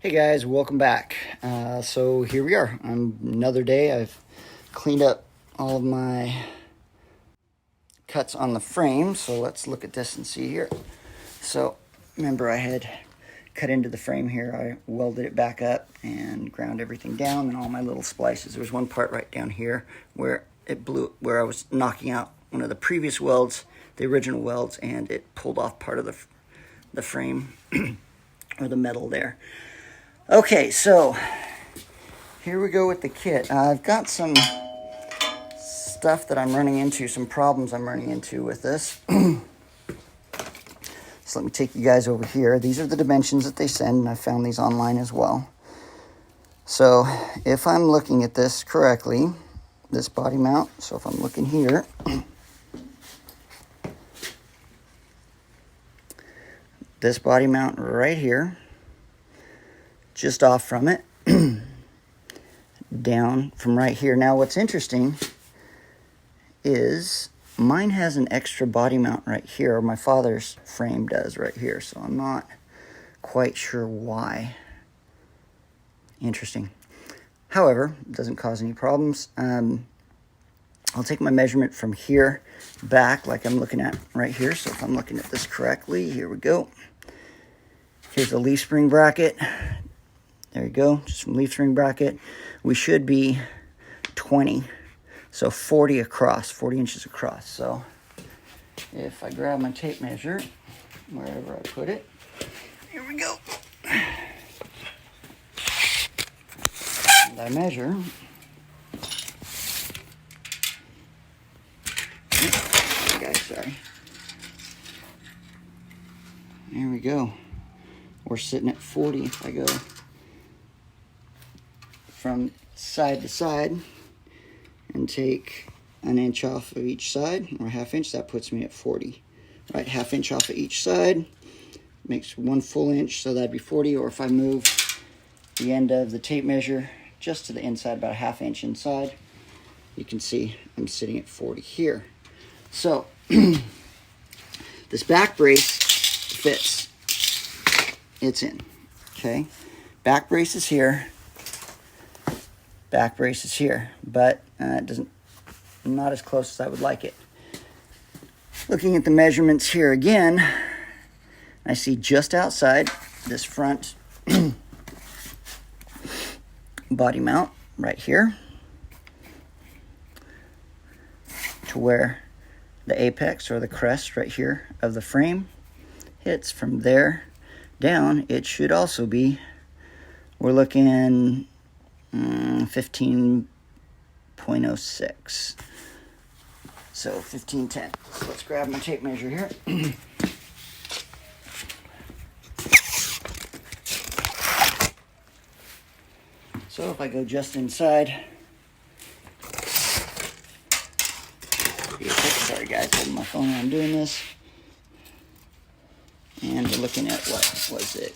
Hey guys, welcome back. So here we are on another day. I've cleaned up all of my cuts on the frame. So let's look at this and see here. So remember I had cut into the frame here. I welded it back up and ground everything down and all my little splices. There was one part right down here where it blew, where I was knocking out one of the previous welds, the original welds, and it pulled off part of the frame or the metal there. Okay, so here we go with the kit. I've got some stuff that I'm running into, some problems I'm running into with this. So let me take you guys over here. These are the dimensions that they send, and I found these online as well. So if I'm looking at this correctly, this body mount, so if I'm looking here, this body mount right here, just off from it, down from right here. Now what's interesting is mine has an extra body mount right here, or my father's frame does right here, so I'm not quite sure why. Interesting. However, it doesn't cause any problems. I'll take my measurement from here back like I'm looking at right here. So if I'm looking at this correctly, here we go. Here's the leaf spring bracket. There you go, just from leaf spring bracket. We should be 20, so 40 across, 40 inches across. So if I grab my tape measure, wherever I put it, here we go. And I measure. Guys, sorry. There we go. We're sitting at 40 if I go from side to side and take an inch off of each side, or half inch. That puts me at 40. Right, half inch off of each side makes 1 full inch, so that'd be 40. Or if I move the end of the tape measure just to the inside, about a half inch inside, you can see I'm sitting at 40 here. So this back brace fits. It's in. Okay, back brace is here. Back brace is here, but it doesn't, not as close as I would like it. Looking at the measurements here again, I see just outside this front body mount right here to where the apex or the crest right here of the frame hits. From there down, it should also be, we're looking 15.06. So 1510. So let's grab my tape measure here. So if I go just inside, sorry guys, holding my phone while I'm doing this. And we're looking at, what was it?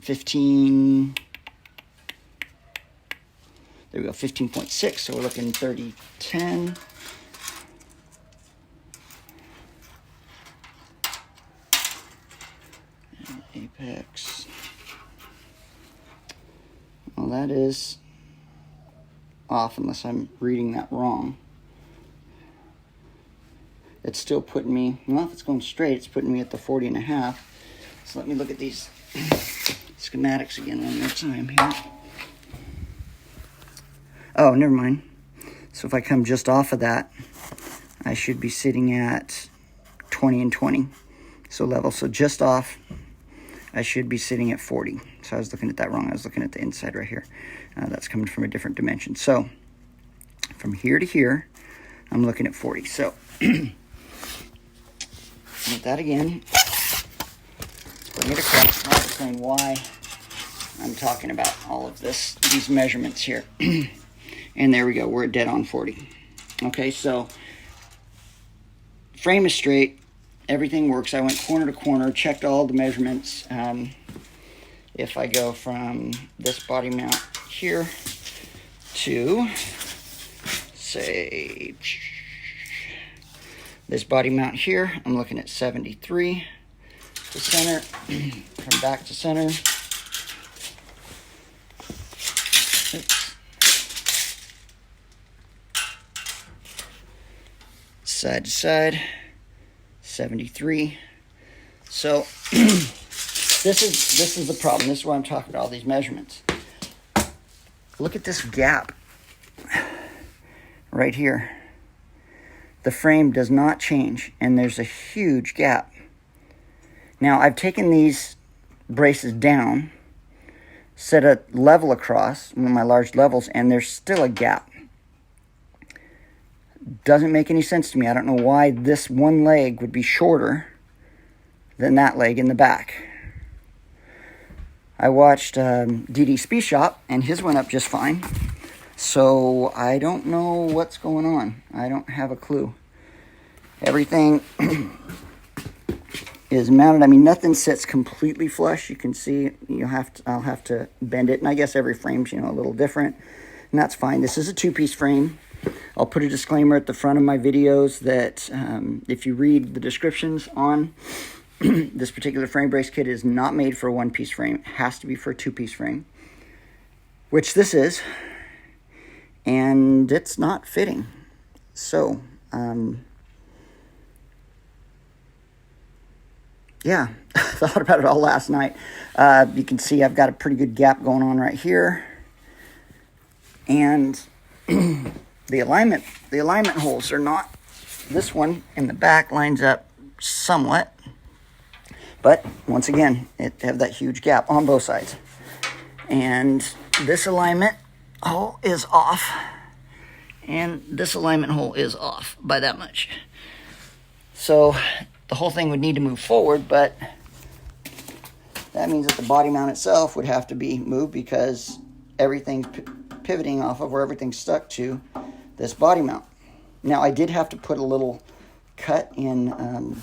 15. There we go, 15.6, so we're looking 3010. And apex. Well, that is off unless I'm reading that wrong. It's still putting me, well, if it's going straight, it's putting me at the 40.5. So let me look at these schematics again one more time here. Oh, never mind. So if I come just off of that, I should be sitting at 20 and 20. So level. So just off, I should be sitting at 40. So I was looking at that wrong. I was looking at the inside right here. That's coming from a different dimension. So from here to here, I'm looking at 40. So with that again, let's bring it across. I'll explain why I'm talking about all of these measurements here. And there we go, we're dead on 40. Okay, so frame is straight, everything works. I went corner to corner, checked all the measurements. If I go from this body mount here to, say, this body mount here, I'm looking at 73 to center, from back to center. side to side, 73. So this is the problem. This is why I'm talking about all these measurements. Look at this gap right here. The frame does not change, and there's a huge gap. Now, I've taken these braces down, set a level across, one of my large levels, and there's still a gap. Doesn't make any sense to me. I don't know why this one leg would be shorter than that leg in the back. I watched DD Speed Shop, and his went up just fine. So I don't know what's going on. I don't have a clue. Everything is mounted. I mean, nothing sits completely flush. You can see I'll have to bend it. And I guess every frame's, a little different. And that's fine. This is a two-piece frame. I'll put a disclaimer at the front of my videos that if you read the descriptions on this particular frame brace kit, is not made for a one-piece frame. It has to be for a two-piece frame, which this is, and it's not fitting. So, yeah, thought about it all last night. You can see I've got a pretty good gap going on right here, and the alignment holes are not. This one in the back lines up somewhat. But, once again, it have that huge gap on both sides. And this alignment hole is off. And this alignment hole is off by that much. So, the whole thing would need to move forward, but that means that the body mount itself would have to be moved because everything's pivoting off of where everything's stuck to this body mount. Now, I did have to put a little cut in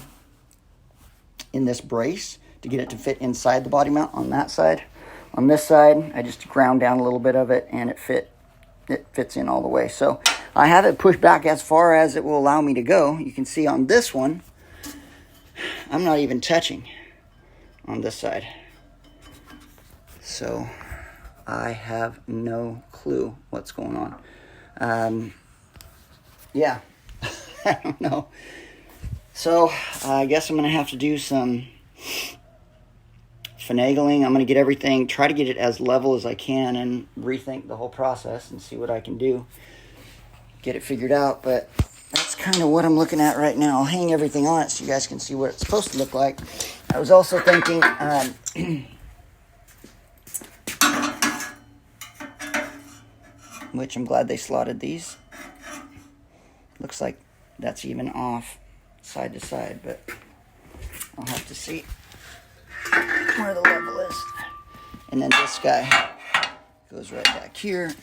this brace to get it to fit inside the body mount on that side. On this side, I just ground down a little bit of it, and it fits in all the way. So I have it pushed back as far as it will allow me to go. You can see on this one, I'm not even touching on this side. So I have no clue what's going on. Yeah, I don't know. So, I guess I'm going to have to do some finagling. I'm going to get everything, try to get it as level as I can and rethink the whole process and see what I can do. Get it figured out, but that's kind of what I'm looking at right now. I'll hang everything on it so you guys can see what it's supposed to look like. I was also thinking, which I'm glad they slotted these. Looks like that's even off side to side, but I'll have to see where the level is. And then this guy goes right back here.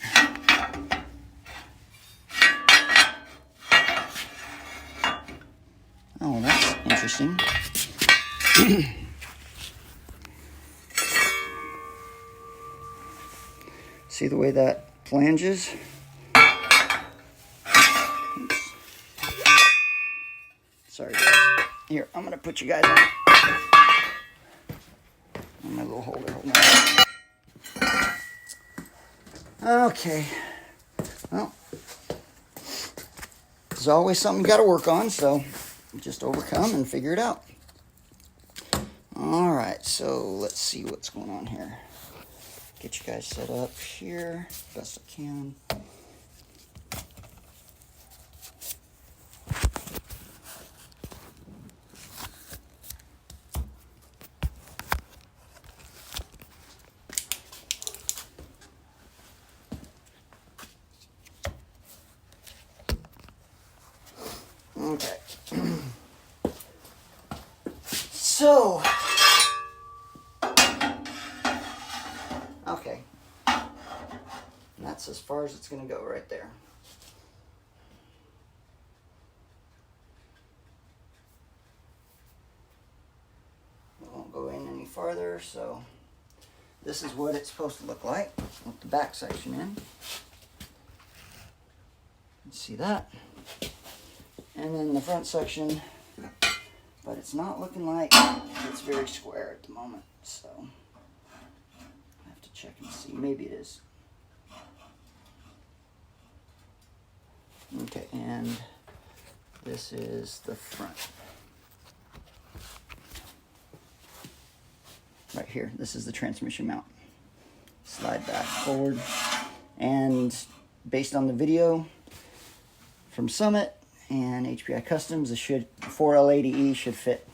Oh, that's interesting. See the way that flanges? Sorry, guys. Here, I'm going to put you guys on my little holder. Okay. Well, there's always something you got to work on, so just overcome and figure it out. All right, so let's see what's going on here. Get you guys set up here best I can. Okay. So, okay. And that's as far as it's going to go right there. It won't go in any farther, so this is what it's supposed to look like with the back section in. See that? And then the front section, but it's not looking like it's very square at the moment, so I have to check and see. Maybe it is. Okay, and This is the front. Right here, this is the transmission mount. Slide back forward. And based on the video from Summit and HPI Customs, the 4L80E should fit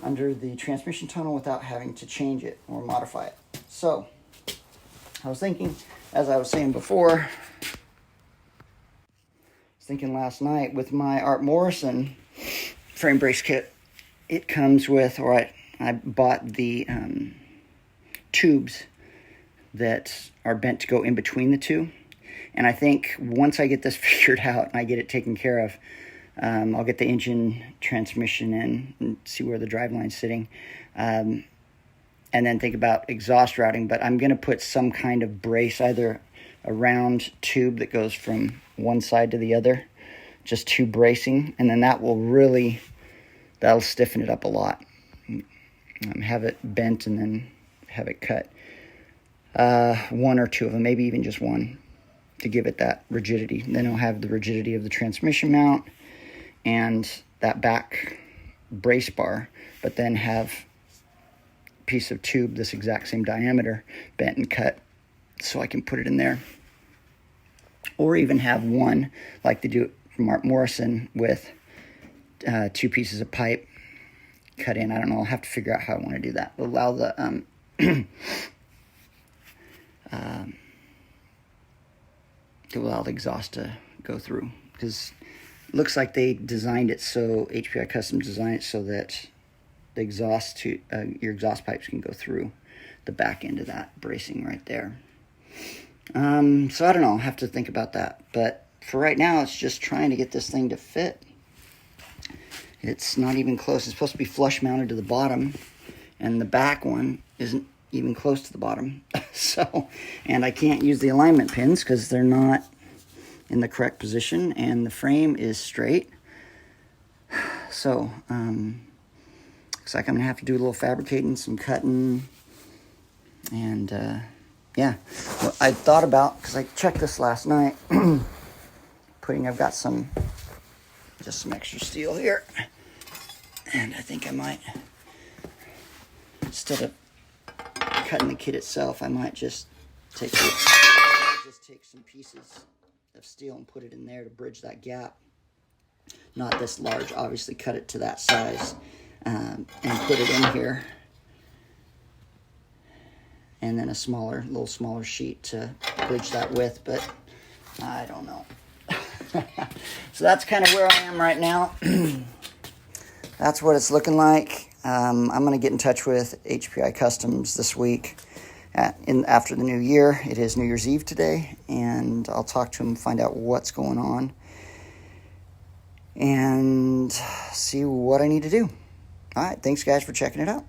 under the transmission tunnel without having to change it or modify it. So, I was thinking, as I was saying before, last night with my Art Morrison frame brace kit, it comes with, I bought the tubes that are bent to go in between the two. And I think once I get this figured out and I get it taken care of, I'll get the engine transmission in and see where the driveline's sitting. And then think about exhaust routing. But I'm going to put some kind of brace, either a round tube that goes from one side to the other, just tube bracing, and then that'll stiffen it up a lot. Have it bent and then have it cut. One or two of them, maybe even just one, to give it that rigidity. Then it'll have the rigidity of the transmission mount and that back brace bar, but then have a piece of tube this exact same diameter bent and cut so I can put it in there. Or even have one like they do from Art Morrison with 2 pieces of pipe cut in. I don't know. I'll have to figure out how I want to do that. Allow the to allow the exhaust to go through, because it looks like they designed it so HPI Customs designed it so that the exhaust to your exhaust pipes can go through the back end of that bracing right there. So I don't know. I'll have to think about that. But for right now, it's just trying to get this thing to fit. It's not even close. It's supposed to be flush mounted to the bottom, and the back one isn't even close to the bottom. And I can't use the alignment pins because they're not in the correct position, and the frame is straight. So, looks like I'm gonna have to do a little fabricating, some cutting, and yeah. Well, I thought about, because I checked this last night, I've got just some extra steel here, and I think I might, instead of cutting the kit itself, I might just take some pieces of steel and put it in there to bridge that gap. Not this large, obviously cut it to that size, and put it in here. And then a little smaller sheet to bridge that with, but I don't know. So that's kind of where I am right now. That's what it's looking like. I'm going to get in touch with HPI Customs this week after the new year. It is New Year's Eve today, and I'll talk to them, find out what's going on, and see what I need to do. All right, thanks guys for checking it out.